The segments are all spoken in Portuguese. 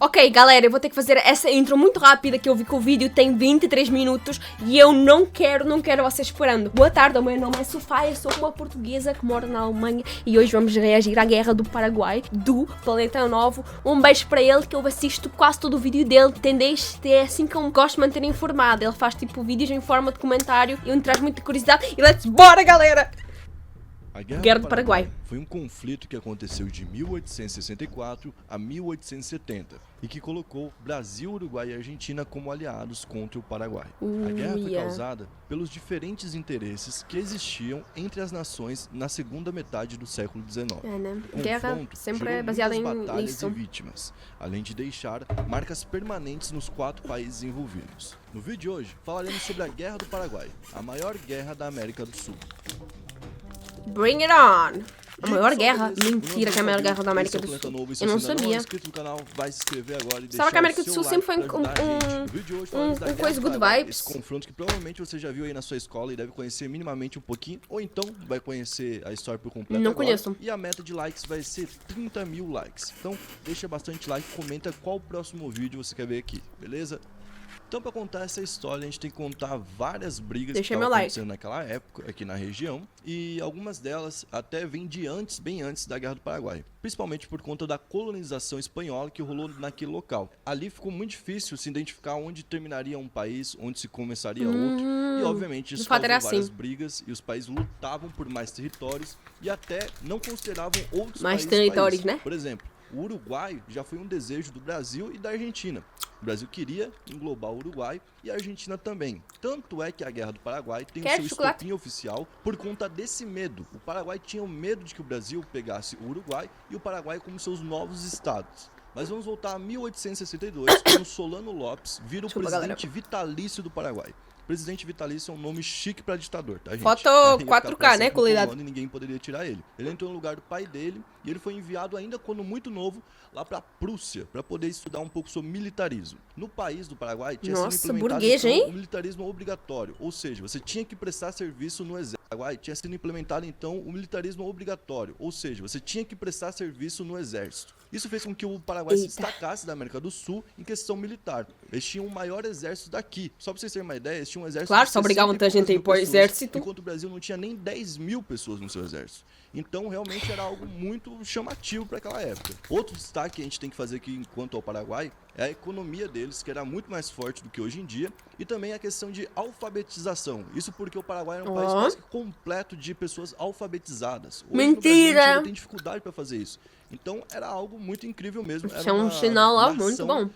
Ok, galera, eu vou ter que fazer essa intro muito rápida, que eu vi que o vídeo tem 23 minutos e eu não quero vocês esperando. Boa tarde, o meu nome é Sofia, eu sou uma portuguesa que mora na Alemanha e hoje vamos reagir à guerra do Paraguai, do Planeta Novo. Um beijo para ele, que eu assisto quase todo o vídeo dele, entendeste? É assim que eu gosto de manter informado. Ele faz tipo vídeos em forma de comentário e me traz muita curiosidade. E let's bora, galera! A Guerra do Paraguai foi um conflito que aconteceu de 1864 a 1870 e que colocou Brasil, Uruguai e Argentina como aliados contra o Paraguai. A guerra foi causada pelos diferentes interesses que existiam entre as nações na segunda metade do século XIX. Guerra sempre é baseada em batalhas e vítimas, além de deixar marcas permanentes nos 4 países envolvidos. No vídeo de hoje, falaremos sobre a Guerra do Paraguai, a maior guerra da América do Sul. Bring it on! A maior guerra? Mentira que é a maior guerra da América do Sul. Eu não sabia. Sabe que a América do Sul sempre foi um coisa good vibes. Esse confronto que provavelmente você já viu aí na sua escola e deve conhecer minimamente um pouquinho, ou então vai conhecer a história por completo. Não agora. conheço. E a meta de likes vai ser 30 mil likes. Então deixa bastante like, comenta qual o próximo vídeo você quer ver aqui, beleza? Então, para contar essa história, a gente tem que contar várias brigas que estavam acontecendo naquela época, aqui na região, e algumas delas até vêm de antes, bem antes da Guerra do Paraguai, principalmente por conta da colonização espanhola que rolou naquele local. Ali ficou muito difícil se identificar onde terminaria um país, onde se começaria outro, e obviamente isso causou várias brigas, e os países lutavam por mais territórios e até não consideravam outros países. Né? Por exemplo, o Uruguai já foi um desejo do Brasil e da Argentina. O Brasil queria englobar o Uruguai e a Argentina também. Tanto é que a Guerra do Paraguai tem o seu estopim oficial por conta desse medo. O Paraguai tinha o medo de que o Brasil pegasse o Uruguai e o Paraguai como seus novos estados. Mas vamos voltar a 1862, quando Solano Lopes vira o presidente vitalício do Paraguai. Presidente vitalício é um nome chique pra ditador, tá, gente? Foto 4K, né, qualidade? E ninguém poderia tirar ele. Ele entrou no lugar do pai dele e ele foi enviado ainda quando muito novo lá pra Prússia, pra poder estudar um pouco sobre militarismo. No país do Paraguai tinha sido implementado o militarismo obrigatório, ou seja, você tinha que prestar serviço no exército. No Paraguai tinha sido implementado então o militarismo obrigatório, ou seja, você tinha que prestar serviço no exército. Isso fez com que o Paraguai se destacasse da América do Sul em questão militar. Eles tinham o maior exército daqui. Só pra vocês terem uma ideia, eles tinham um exército de só obrigavam muita gente a ir pro exército. Enquanto o Brasil não tinha nem 10 mil pessoas no seu exército. Então, realmente era algo muito chamativo para aquela época. Outro destaque que a gente tem que fazer aqui enquanto ao Paraguai é a economia deles, que era muito mais forte do que hoje em dia, e também a questão de alfabetização. Isso porque o Paraguai era um país quase completo de pessoas alfabetizadas. Hoje, Mentira! No Brasil, a gente ainda tem dificuldade para fazer isso. Então, era algo muito incrível mesmo. Isso é um sinal muito bom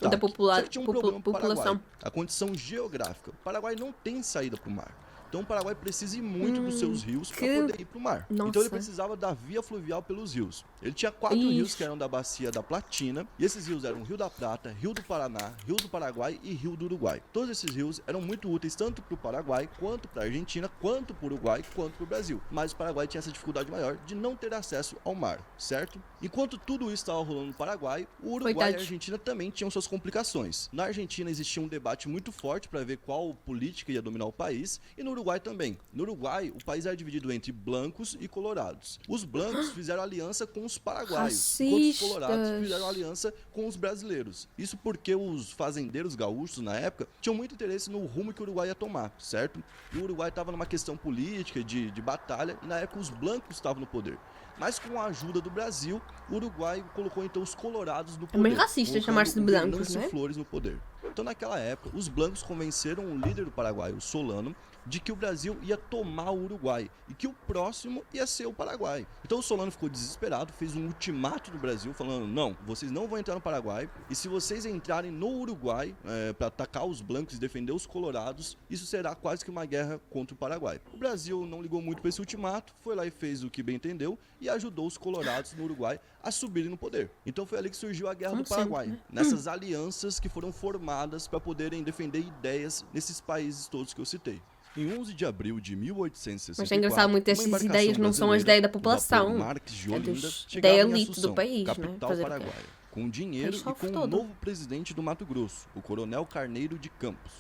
da população. A condição geográfica. O Paraguai não tem saída para o mar. Então o Paraguai precisa ir muito dos seus rios para poder ir para o mar. Então ele precisava da via fluvial pelos rios. Ele tinha 4 rios que eram da bacia da Platina. E esses rios eram o Rio da Prata, Rio do Paraná, Rio do Paraguai e Rio do Uruguai. Todos esses rios eram muito úteis tanto para o Paraguai, quanto para a Argentina, quanto para o Uruguai, quanto para o Brasil. Mas o Paraguai tinha essa dificuldade maior de não ter acesso ao mar, certo? Enquanto tudo isso estava rolando no Paraguai, o Uruguai e a Argentina também tinham suas complicações. Na Argentina existia um debate muito forte para ver qual política ia dominar o país, e no Uruguai também. No Uruguai, o país era dividido entre blancos e colorados. Os blancos fizeram aliança com os paraguaios, enquanto os colorados fizeram aliança com os brasileiros. Isso porque os fazendeiros gaúchos, na época, tinham muito interesse no rumo que o Uruguai ia tomar, certo? E o Uruguai estava numa questão política, de batalha, e na época os blancos estavam no poder. Mas com a ajuda do Brasil, o Uruguai colocou então os colorados no poder. É meio racista chamar-se de blancos, né? Flores no poder. Então naquela época, os blancos convenceram o líder do Paraguai, o Solano, de que o Brasil ia tomar o Uruguai e que o próximo ia ser o Paraguai. Então o Solano ficou desesperado, fez um ultimato do Brasil falando: não, vocês não vão entrar no Paraguai, e se vocês entrarem no Uruguai para atacar os blancos e defender os colorados, isso será quase que uma guerra contra o Paraguai. O Brasil não ligou muito para esse ultimato, foi lá e fez o que bem entendeu e ajudou os colorados no Uruguai a subirem no poder. Então foi ali que surgiu a Guerra do Paraguai, nessas alianças que foram formadas para poderem defender ideias nesses países todos que eu citei. Em 11 de abril de 1864, mas é engraçado, muito essas ideias não são as ideias da população, é da elite do país, capital paraguaia, com dinheiro e com um novo presidente do Mato Grosso, o Coronel Carneiro de Campos.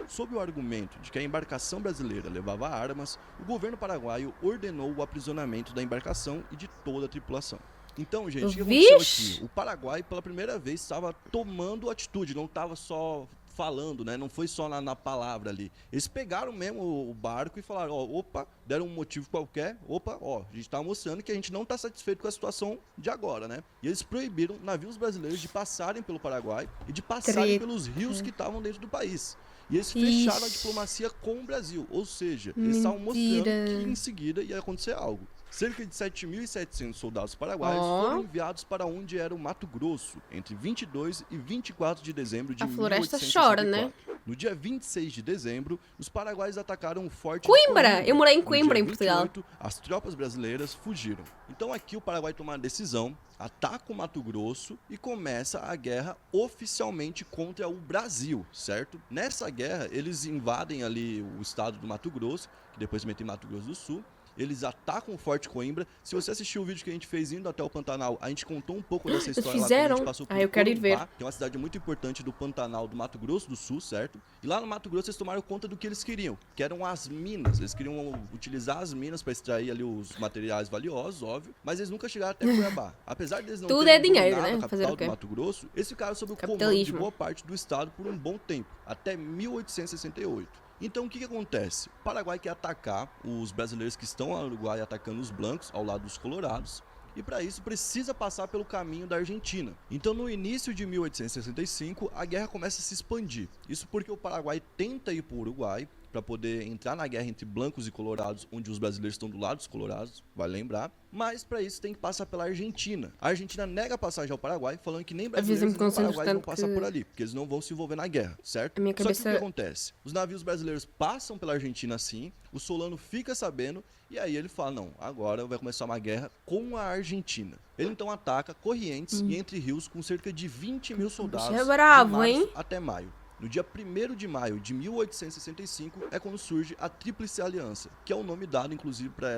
Sob o argumento de que a embarcação brasileira levava armas, o governo paraguaio ordenou o aprisionamento da embarcação e de toda a tripulação. Então, gente, o que aconteceu aqui? O Paraguai, pela primeira vez, estava tomando atitude, não estava só falando, né? Não foi só na palavra ali. Eles pegaram mesmo o barco e falaram, ó, opa, deram um motivo qualquer, opa, ó, a gente tá mostrando que a gente não tá satisfeito com a situação de agora, né? E eles proibiram navios brasileiros de passarem pelo Paraguai e de passarem pelos rios que estavam dentro do país. E eles fecharam a diplomacia com o Brasil, ou seja, eles estavam mostrando que em seguida ia acontecer algo. Cerca de 7.700 soldados paraguaios foram enviados para onde era o Mato Grosso, entre 22 e 24 de dezembro de 1864. A floresta chora, né? No dia 26 de dezembro, os paraguaios atacaram o Forte Coimbra! Eu morei em Coimbra, em Portugal. As tropas brasileiras fugiram. Então aqui o Paraguai toma uma decisão, ataca o Mato Grosso e começa a guerra oficialmente contra o Brasil, certo? Nessa guerra, eles invadem ali o estado do Mato Grosso, que depois se mete em Mato Grosso do Sul. Eles atacam o Forte Coimbra. Se você assistiu o vídeo que a gente fez indo até o Pantanal, a gente contou um pouco dessa história lá que a gente passou por eu quero ir ver. Que é uma cidade muito importante do Pantanal do Mato Grosso do Sul, certo? E lá no Mato Grosso eles tomaram conta do que eles queriam, que eram as minas. Eles queriam utilizar as minas para extrair ali os materiais valiosos, óbvio, mas eles nunca chegaram até Cuiabá. Apesar deles não tudo terem dinheiro, dominado né? a capital do Mato Grosso, eles ficaram sob o comando de boa parte do estado por um bom tempo, até 1868. Então o que acontece? O Paraguai quer atacar os brasileiros que estão no Uruguai atacando os blancos ao lado dos colorados. E para isso precisa passar pelo caminho da Argentina. Então no início de 1865 a guerra começa a se expandir. Isso porque o Paraguai tenta ir para o Uruguai para poder entrar na guerra entre blancos e colorados, onde os brasileiros estão do lado dos colorados, vai lembrar. Mas para isso tem que passar pela Argentina. A Argentina nega a passagem ao Paraguai, falando que nem brasileiros nem paraguaios vão passar por ali, porque eles não vão se envolver na guerra, certo? Só que o que acontece? Os navios brasileiros passam pela Argentina sim, o Solano fica sabendo, e aí ele fala, não, agora vai começar uma guerra com a Argentina. Ele então ataca Corrientes e Entre Rios com cerca de 20 mil soldados de março até maio. No dia 1º de maio de 1865 é quando surge a Tríplice Aliança, que é o nome dado, inclusive, para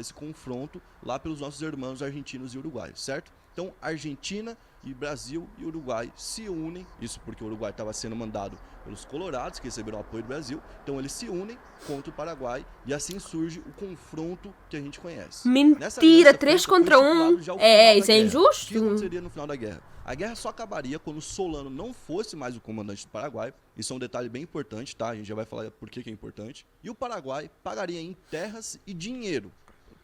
esse confronto lá pelos nossos irmãos argentinos e uruguaios, certo? Então, Argentina e Brasil e Uruguai se unem, isso porque o Uruguai estava sendo mandado pelos colorados, que receberam o apoio do Brasil, então eles se unem contra o Paraguai e assim surge o confronto que a gente conhece. Mentira, 3 contra 1, isso é injusto? O que aconteceria no final da guerra? A guerra só acabaria quando Solano não fosse mais o comandante do Paraguai, isso é um detalhe bem importante, tá? A gente já vai falar por que é importante. E o Paraguai pagaria em terras e dinheiro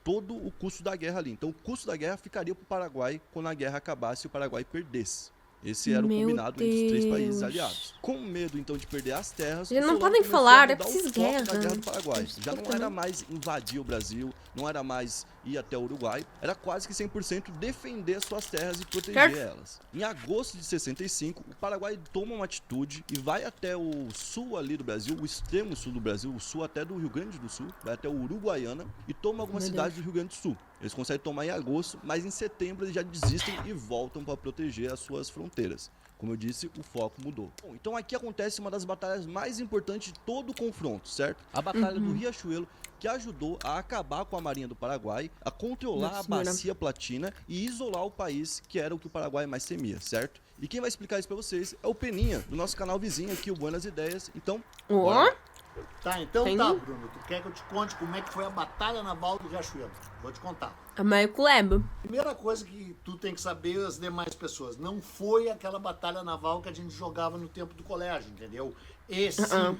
todo o custo da guerra ali. Então o custo da guerra ficaria para o Paraguai quando a guerra acabasse e o Paraguai perdesse. Esse era o combinado entre os 3 países aliados. Com medo, então, de perder as terras... Já não podem falar, é preciso guerra. Da guerra do Paraguai. Já não era mais invadir o Brasil, não era mais ir até o Uruguai, era quase que 100% defender as suas terras e proteger elas. Em agosto de 65, o Paraguai toma uma atitude e vai até o sul ali do Brasil, o extremo sul do Brasil, o sul até do Rio Grande do Sul, vai até o Uruguaiana e toma algumas cidades do Rio Grande do Sul. Eles conseguem tomar em agosto, mas em setembro eles já desistem e voltam para proteger as suas fronteiras. Como eu disse, o foco mudou. Bom, então aqui acontece uma das batalhas mais importantes de todo o confronto, certo? A Batalha do Riachuelo, que ajudou a acabar com a Marinha do Paraguai, a controlar a Bacia Platina e isolar o país, que era o que o Paraguai mais temia, certo? E quem vai explicar isso para vocês é o Peninha, do nosso canal vizinho aqui, o Buenas Ideias. Então, Tá, então tá, Bruno. Tu quer que eu te conte como é que foi a Batalha Naval do Riachuelo? Vou te contar. A meio Culebo. Primeira coisa que tu tem que saber, as demais pessoas, não foi aquela batalha naval que a gente jogava no tempo do colégio, entendeu? E5,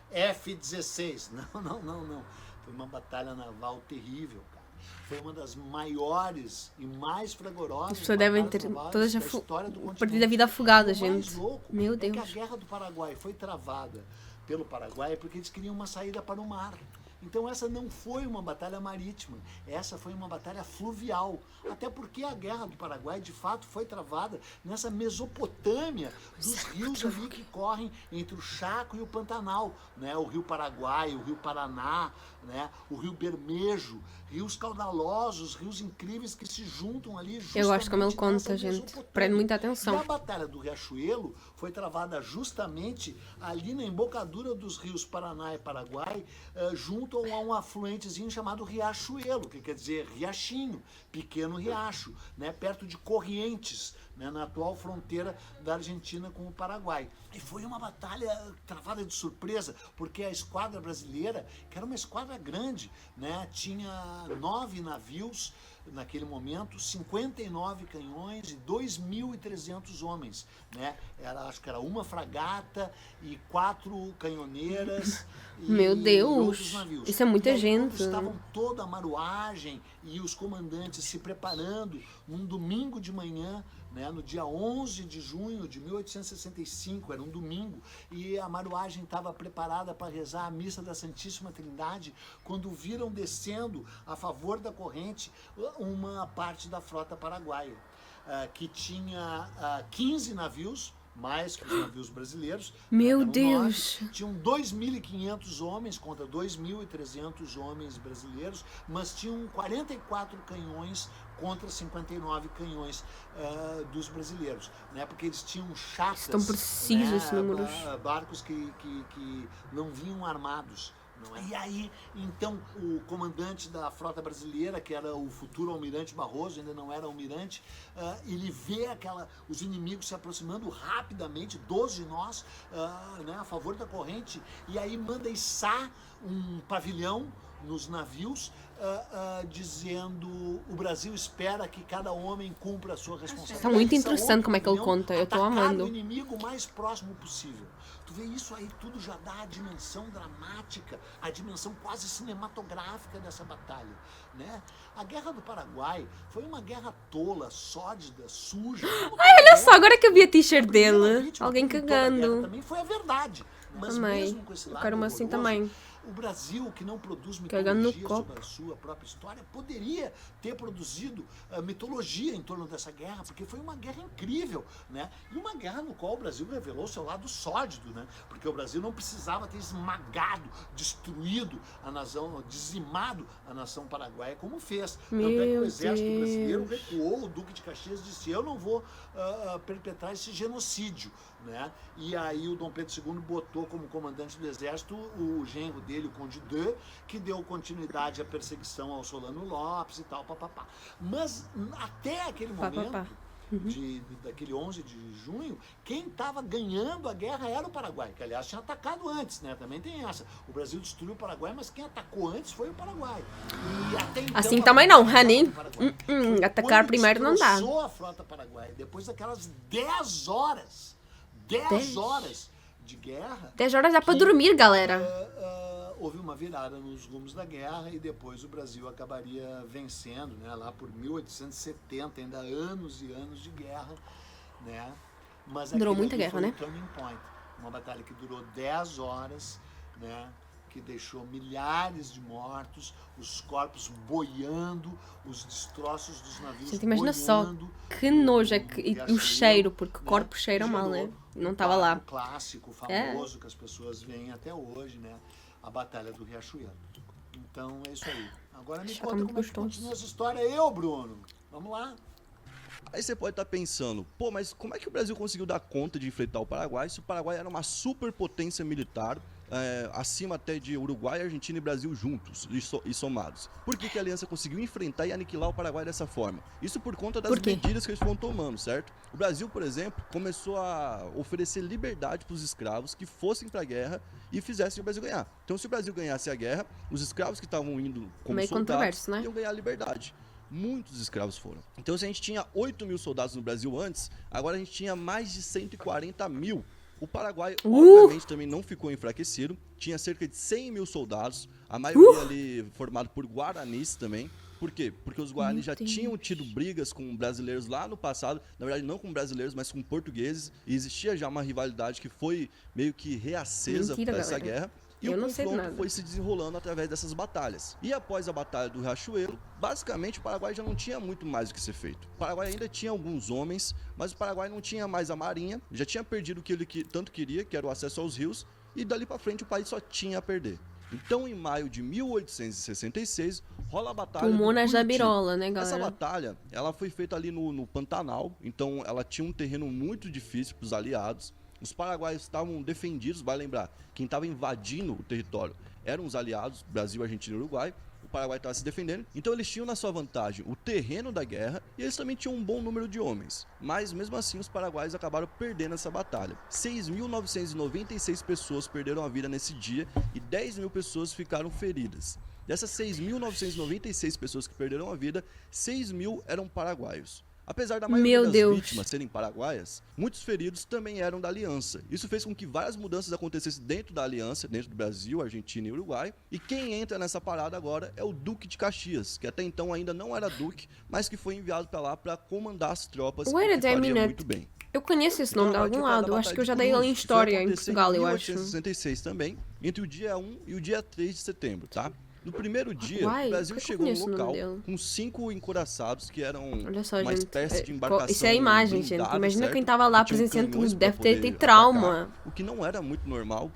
F-16. Não. Foi uma batalha naval terrível, cara. Foi uma das maiores e mais fragorosas. As pessoas devem ter todas já perdido a vida afogada, gente. Meu Deus. É que a Guerra do Paraguai foi travada pelo Paraguai porque eles queriam uma saída para o mar. Então essa não foi uma batalha marítima, essa foi uma batalha fluvial. Até porque a Guerra do Paraguai, de fato, foi travada nessa Mesopotâmia dos rios ali que correm entre o Chaco e o Pantanal, né? O Rio Paraguai, o Rio Paraná, né? O Rio Bermejo, rios caudalosos, rios incríveis que se juntam ali justamente. Eu gosto como ele conta, gente. Prende muita atenção. E a Batalha do Riachuelo foi travada justamente ali na embocadura dos rios Paraná e Paraguai, junto a um afluentezinho chamado Riachuelo, que quer dizer riachinho, pequeno riacho, né? Perto de Corrientes, né, na atual fronteira da Argentina com o Paraguai. E foi uma batalha travada de surpresa, porque a esquadra brasileira, que era uma esquadra grande, né, tinha 9 navios naquele momento, 59 canhões e 2.300 homens, né? Acho que era uma fragata e 4 canhoneiras. Meu Deus, isso é muita gente. Estavam toda a maruagem e os comandantes se preparando num domingo de manhã, né, no dia 11 de junho de 1865, era um domingo, e a maruagem estava preparada para rezar a missa da Santíssima Trindade, quando viram descendo a favor da corrente uma parte da frota paraguaia, que tinha 15 navios, mais que os navios brasileiros. Meu Deus! Tinham 2.500 homens contra 2.300 homens brasileiros, mas tinham 44 canhões contra 59 canhões dos brasileiros, né? Porque eles tinham chatas, estão precisos, né? esses números. Barcos que não vinham armados. Não é? E aí, então, o comandante da frota brasileira, que era o futuro almirante Barroso, ainda não era almirante, ele vê os inimigos se aproximando rapidamente, 12 nós, né, a favor da corrente, e aí manda içar um pavilhão nos navios, dizendo: o Brasil espera que cada homem cumpra a sua responsabilidade. Está muito interessante como é que ele conta, eu estou amando. O inimigo mais próximo possível. Tu vê isso aí, tudo já dá a dimensão dramática, a dimensão quase cinematográfica dessa batalha, né? A Guerra do Paraguai foi uma guerra tola, sórdida, suja. Ai, olha só, agora que eu vi a t-shirt dele, alguém cagando. Também foi a verdade. Mas também. Mesmo com esse lado, eu quero uma assim também. O Brasil, que não produz mitologia sobre a sua própria história, poderia ter produzido mitologia em torno dessa guerra, porque foi uma guerra incrível, né? E uma guerra no qual o Brasil revelou seu lado sórdido, né? Porque o Brasil não precisava ter esmagado, destruído a nação, dizimado a nação paraguaia como fez. Tanto é que o exército brasileiro recuou, o Duque de Caxias disse: eu não vou perpetrar esse genocídio, né? E aí o Dom Pedro II botou como comandante do exército o genro dele, o Conde d'Eu, que deu continuidade à perseguição ao Solano Lopes e tal, papapá. Mas até aquele momento, daquele 11 de junho, quem estava ganhando a guerra era o Paraguai, que aliás tinha atacado antes, né? Também tem essa. O Brasil destruiu o Paraguai, mas quem atacou antes foi o Paraguai. E até então, assim também não, honey. Atacar primeiro não dá. A frota paraguaia, depois daquelas 10 horas de guerra. 10 horas dá pra dormir, galera. Houve uma virada nos rumos da guerra e depois o Brasil acabaria vencendo, né? Lá por 1870, ainda anos e anos de guerra, né? Mas durou muita guerra, né? Turning Point, uma batalha que durou 10 horas, né? Que deixou milhares de mortos, os corpos boiando, os destroços dos navios boiando. Imagina só, que nojo, e o cheiro, porque o corpo cheira mal, né? Não estava lá. O clássico, famoso, que as pessoas veem até hoje, né? A Batalha do Riachuelo. Então, é isso aí. Agora me conta como é que continua essa história. Bruno. Vamos lá. Aí você pode estar pensando, pô, mas como é que o Brasil conseguiu dar conta de enfrentar o Paraguai se o Paraguai era uma superpotência militar, acima até de Uruguai, Argentina e Brasil juntos e somados? Por que a aliança conseguiu enfrentar e aniquilar o Paraguai dessa forma? Isso por conta das medidas que eles foram tomando, certo? O Brasil, por exemplo, começou a oferecer liberdade para os escravos que fossem para a guerra e fizessem o Brasil ganhar. Então, se o Brasil ganhasse a guerra, os escravos que estavam indo como soldados, né, iam ganhar liberdade. Muitos escravos foram. Então, se a gente tinha 8 mil soldados no Brasil antes, agora a gente tinha mais de 140 mil. O Paraguai, obviamente, também não ficou enfraquecido. Tinha cerca de 100 mil soldados, a maioria ali formado por guaranis também. Por quê? Porque os guaranis já tinham tido brigas com brasileiros lá no passado. Na verdade, não com brasileiros, mas com portugueses. E existia já uma rivalidade que foi meio que reacesa para essa guerra. E o confronto foi se desenrolando através dessas batalhas. E após a Batalha do Riachuelo, basicamente o Paraguai já não tinha muito mais o que ser feito. O Paraguai ainda tinha alguns homens, mas o Paraguai não tinha mais a marinha, já tinha perdido o que ele tanto queria, que era o acesso aos rios, e dali para frente o país só tinha a perder. Então, em maio de 1866, rola a Batalha do Jabirola, né, galera? Essa batalha, ela foi feita ali no Pantanal, então ela tinha um terreno muito difícil para os aliados. Os paraguaios estavam defendidos, vai lembrar, quem estava invadindo o território eram os aliados, Brasil, Argentina e Uruguai. Paraguai estava se defendendo, então eles tinham na sua vantagem o terreno da guerra e eles também tinham um bom número de homens. Mas mesmo assim os paraguaios acabaram perdendo essa batalha. 6.996 pessoas perderam a vida nesse dia e 10 mil pessoas ficaram feridas. Dessas 6.996 pessoas que perderam a vida, 6 mil eram paraguaios. Apesar da maioria das vítimas serem paraguaias, muitos feridos também eram da aliança. Isso fez com que várias mudanças acontecessem dentro da aliança, dentro do Brasil, Argentina e Uruguai. E quem entra nessa parada agora é o Duque de Caxias, que até então ainda não era duque, mas que foi enviado para lá para comandar as tropas e faria muito bem. Eu conheço esse nome de algum lado, acho que eu já dei ele em história em Portugal, eu acho. Em 1866 também, entre o dia 1 e o dia 3 de setembro, tá? No primeiro dia, o Brasil chegou no local com 5 encouraçados, que eram uma espécie de embarcação. Isso é a imagem, gente. Imagina quem tava lá presenciando tudo, deve ter trauma. O que não era muito normal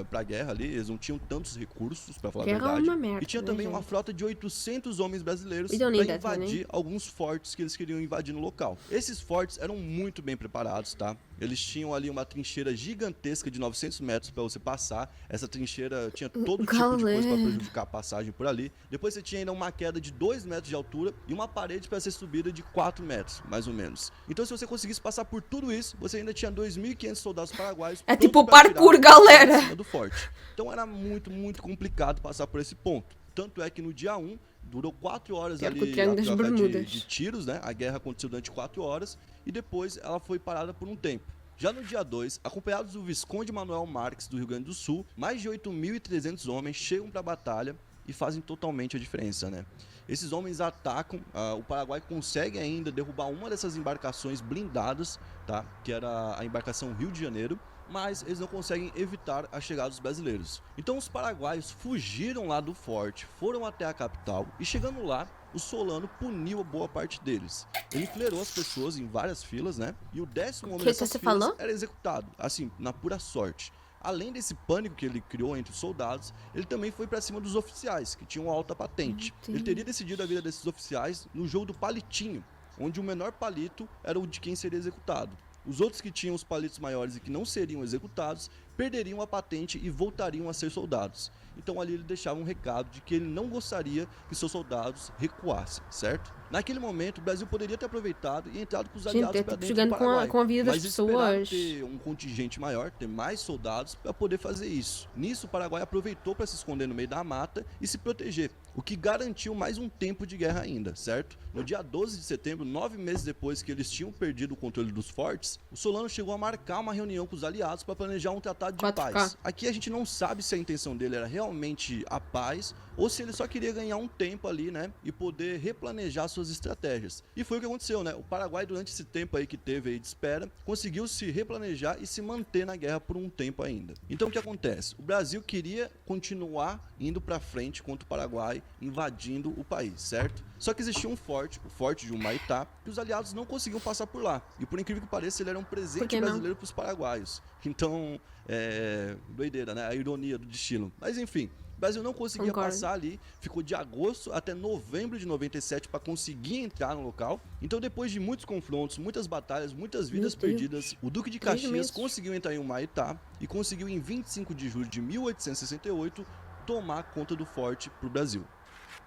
pra guerra ali, eles não tinham tantos recursos, pra falar a verdade. verdade. É uma merda, e tinha também uma frota de 800 homens brasileiros pra invadir alguns fortes que eles queriam invadir no local. Esses fortes eram muito bem preparados, tá? Eles tinham ali uma trincheira gigantesca de 900 metros para você passar. Essa trincheira tinha todo tipo de coisa para prejudicar a passagem por ali. Depois você tinha ainda uma queda de 2 metros de altura e uma parede para ser subida de 4 metros, mais ou menos. Então, se você conseguisse passar por tudo isso, você ainda tinha 2.500 soldados paraguaios. É tipo parkour, galera! Do forte. Então, era muito, muito complicado passar por esse ponto. Tanto é que no dia 1, durou 4 horas ali a troca de tiros, né? A guerra aconteceu durante 4 horas e depois ela foi parada por um tempo. Já no dia 2, acompanhados do Visconde Manuel Marques do Rio Grande do Sul, mais de 8.300 homens chegam para a batalha e fazem totalmente a diferença, né? Esses homens atacam, o Paraguai consegue ainda derrubar uma dessas embarcações blindadas, tá? Que era a embarcação Rio de Janeiro, mas eles não conseguem evitar a chegada dos brasileiros. Então os paraguaios fugiram lá do forte, foram até a capital e chegando lá, o Solano puniu a boa parte deles. Ele enfileirou as pessoas em várias filas, né? E o 10º homem dessas filas era executado, assim, na pura sorte. Além desse pânico que ele criou entre os soldados, ele também foi para cima dos oficiais, que tinham alta patente. Ele teria decidido a vida desses oficiais no jogo do palitinho, onde o menor palito era o de quem seria executado. Os outros que tinham os palitos maiores e que não seriam executados, perderiam a patente e voltariam a ser soldados. Então ali ele deixava um recado de que ele não gostaria que seus soldados recuassem, certo? Naquele momento, o Brasil poderia ter aproveitado e entrado com os aliados para dentro do Paraguai, com a vida das pessoas. Ter um contingente maior, ter mais soldados para poder fazer isso. Nisso, o Paraguai aproveitou para se esconder no meio da mata e se proteger, o que garantiu mais um tempo de guerra ainda, certo? No dia 12 de setembro, 9 meses depois que eles tinham perdido o controle dos fortes, o Solano chegou a marcar uma reunião com os aliados para planejar um tratado de paz. Aqui a gente não sabe se a intenção dele era realmente a paz ou se ele só queria ganhar um tempo ali, né, e poder replanejar suas estratégias. E foi o que aconteceu, né? O Paraguai, durante esse tempo aí que teve aí de espera, conseguiu se replanejar e se manter na guerra por um tempo ainda. Então o que acontece? O Brasil queria continuar indo para frente contra o Paraguai, invadindo o país, certo? Só que existia um forte, o Forte de Humaitá, que os aliados não conseguiam passar por lá. E por incrível que pareça, ele era um presente brasileiro para os paraguaios. Então, doideira, né? A ironia do destino. Mas enfim, o Brasil não conseguia passar ali, ficou de agosto até novembro de 97 para conseguir entrar no local. Então, depois de muitos confrontos, muitas batalhas, muitas vidas perdidas, o Duque de Caxias conseguiu entrar em Humaitá e conseguiu, em 25 de julho de 1868, tomar conta do forte para o Brasil.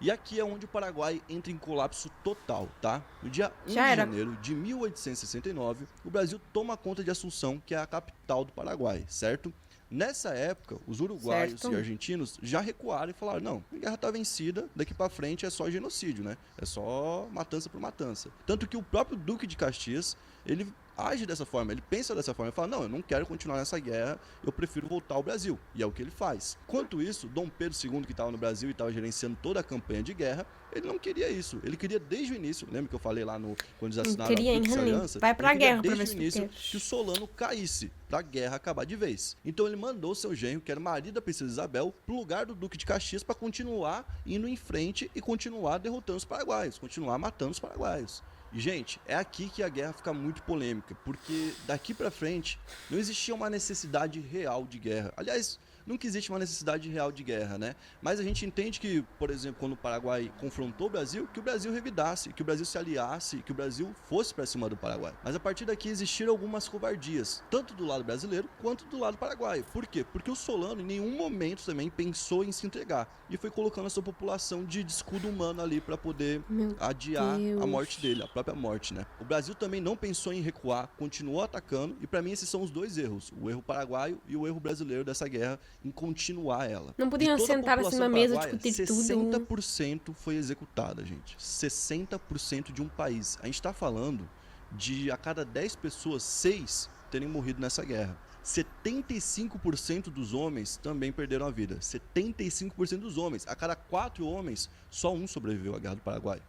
E aqui é onde o Paraguai entra em colapso total, tá? No dia 1 de janeiro de 1869, o Brasil toma conta de Assunção, que é a capital do Paraguai, certo? Nessa época, os uruguaios e argentinos já recuaram e falaram, não, a guerra tá vencida, daqui para frente é só genocídio, né? É só matança por matança. Tanto que o próprio Duque de Caxias, ele age dessa forma, ele pensa dessa forma, ele fala, não, eu não quero continuar nessa guerra, eu prefiro voltar ao Brasil. E é o que ele faz. Enquanto isso, Dom Pedro II, que estava no Brasil e estava gerenciando toda a campanha de guerra, ele não queria isso. Ele queria desde o início, lembra que eu falei lá quando eles assinaram a Tríplice Aliança? Vai pra guerra desde o início que o Solano caísse, pra guerra acabar de vez. Então ele mandou seu genro, que era marido da princesa Isabel, pro lugar do Duque de Caxias para continuar indo em frente e continuar derrotando os paraguaios, continuar matando os paraguaios. E, gente, é aqui que a guerra fica muito polêmica, porque daqui pra frente não existia uma necessidade real de guerra. Aliás, nunca existe uma necessidade real de guerra, né? Mas a gente entende que, por exemplo, quando o Paraguai confrontou o Brasil, que o Brasil revidasse, que o Brasil se aliasse, que o Brasil fosse para cima do Paraguai. Mas a partir daqui existiram algumas covardias, tanto do lado brasileiro quanto do lado paraguaio. Por quê? Porque o Solano em nenhum momento também pensou em se entregar e foi colocando a sua população de escudo humano ali para poder adiar a morte dele, a própria morte, né? O Brasil também não pensou em recuar, continuou atacando, e para mim esses são os dois erros, o erro paraguaio e o erro brasileiro dessa guerra em continuar ela. Não podiam sentar assim na mesa e discutir 60% foi executada, gente. 60% de um país. A gente tá falando de a cada 10 pessoas, 6 terem morrido nessa guerra. 75% dos homens também perderam a vida. 75% dos homens. A cada 4 homens, só um sobreviveu à Guerra do Paraguai.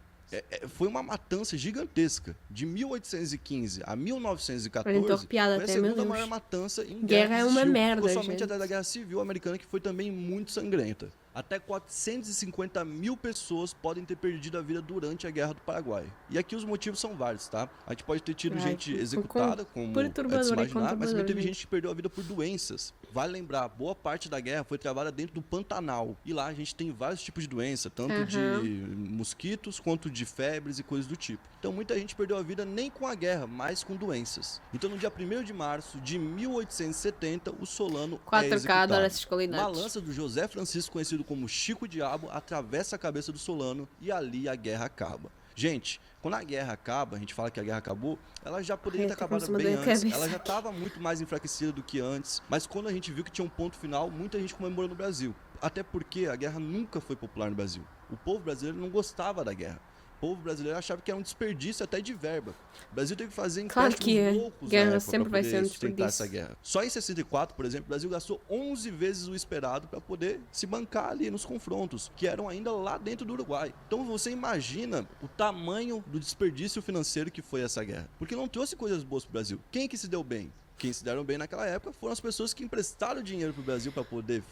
Foi uma matança gigantesca. De 1815 a 1914, foi a segunda maior matança em guerra. É uma merda, somente até da Guerra Civil Americana, que foi também muito sangrenta. Até 450 mil pessoas podem ter perdido a vida durante a Guerra do Paraguai. E aqui os motivos são vários, tá? A gente pode ter tido gente executada, como é de se imaginar, mas também teve gente que perdeu a vida por doenças. Vale lembrar, boa parte da guerra foi travada dentro do Pantanal. E lá a gente tem vários tipos de doença, tanto de mosquitos quanto de febres e coisas do tipo. Então muita gente perdeu a vida nem com a guerra, mas com doenças. Então no dia 1º de março de 1870, o Solano é executado. Uma lança do José Francisco, conhecido como Chico Diabo, atravessa a cabeça do Solano e ali a guerra acaba. Gente, quando a guerra acaba, a gente fala que a guerra acabou, ela já poderia ter acabado bem antes, ela já estava muito mais enfraquecida do que antes, mas quando a gente viu que tinha um ponto final, muita gente comemorou no Brasil. Até porque a guerra nunca foi popular no Brasil. O povo brasileiro não gostava da guerra. O povo brasileiro achava que era um desperdício até de verba. O Brasil teve que fazer empréstimos loucos na época para poder sustentar essa guerra. Só em 64, por exemplo, o Brasil gastou 11 vezes o esperado para poder se bancar ali nos confrontos, que eram ainda lá dentro do Uruguai. Então você imagina o tamanho do desperdício financeiro que foi essa guerra. Porque não trouxe coisas boas para o Brasil. Quem que se deu bem? Quem se deram bem naquela época foram as pessoas que emprestaram dinheiro pro Brasil para poder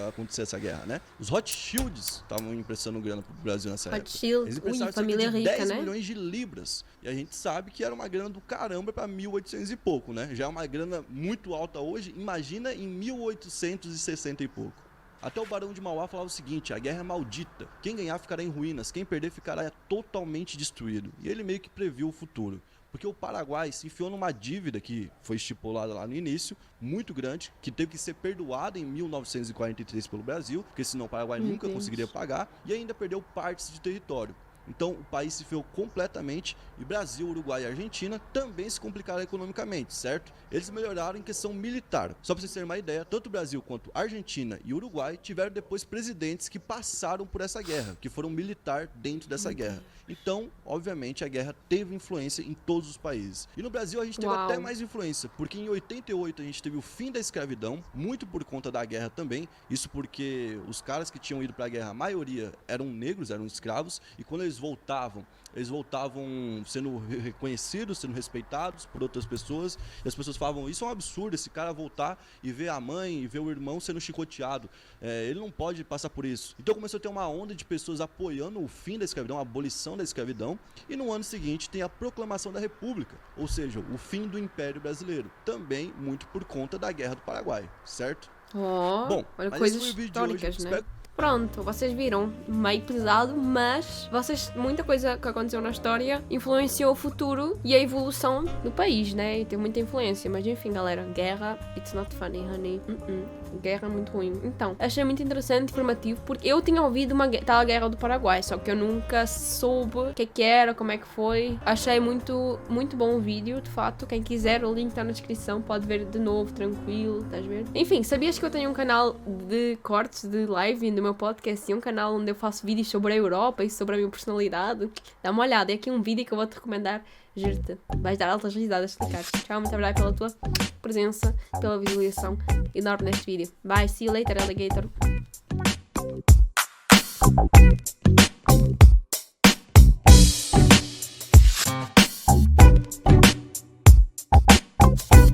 acontecer essa guerra, né? Os Rothschilds estavam emprestando grana pro Brasil nessa época. Eles emprestaram cerca de 10 milhões de libras. E a gente sabe que era uma grana do caramba para 1800 e pouco, né? Já é uma grana muito alta hoje. Imagina em 1860 e pouco. Até o Barão de Mauá falava o seguinte: a guerra é maldita. Quem ganhar ficará em ruínas, quem perder ficará totalmente destruído. E ele meio que previu o futuro. Porque o Paraguai se enfiou numa dívida que foi estipulada lá no início, muito grande, que teve que ser perdoada em 1943 pelo Brasil, porque senão o Paraguai nunca conseguiria pagar, e ainda perdeu partes de território. Então o país se ferrou completamente e Brasil, Uruguai e Argentina também se complicaram economicamente, certo? Eles melhoraram em questão militar. Só para vocês terem uma ideia, tanto o Brasil quanto Argentina e Uruguai tiveram depois presidentes que passaram por essa guerra, que foram militar dentro dessa guerra. Então, obviamente, a guerra teve influência em todos os países. E no Brasil a gente teve até mais influência, porque em 88 a gente teve o fim da escravidão, muito por conta da guerra também. Isso porque os caras que tinham ido para a guerra, a maioria eram negros, eram escravos, e quando eles voltavam sendo reconhecidos, sendo respeitados por outras pessoas, e as pessoas falavam: isso é um absurdo, esse cara voltar e ver a mãe e ver o irmão sendo chicoteado, ele não pode passar por isso. Então começou a ter uma onda de pessoas apoiando o fim da escravidão, a abolição da escravidão, e no ano seguinte tem a proclamação da República, ou seja, o fim do Império Brasileiro, também muito por conta da Guerra do Paraguai, certo? Bom, olha, coisas históricas, né? Espero... Pronto, vocês viram, meio pesado, mas muita coisa que aconteceu na história influenciou o futuro e a evolução do país, né? E tem muita influência, mas enfim, galera, guerra, it's not funny, honey. Guerra é muito ruim. Então, achei muito interessante, informativo, porque eu tinha ouvido uma tal Guerra do Paraguai, só que eu nunca soube o que era, como é que foi. Achei muito, muito bom o vídeo, de fato. Quem quiser, o link tá na descrição, pode ver de novo, tranquilo, estás a ver? Enfim, sabias que eu tenho um canal de cortes de live no meu podcast, um canal onde eu faço vídeos sobre a Europa e sobre a minha personalidade? Dá uma olhada, é aqui um vídeo que eu vou-te recomendar. Juro-te, vais dar altas risadas, cara. Tchau, muito obrigada pela tua presença, pela visualização enorme neste vídeo. Bye, see you later, alligator.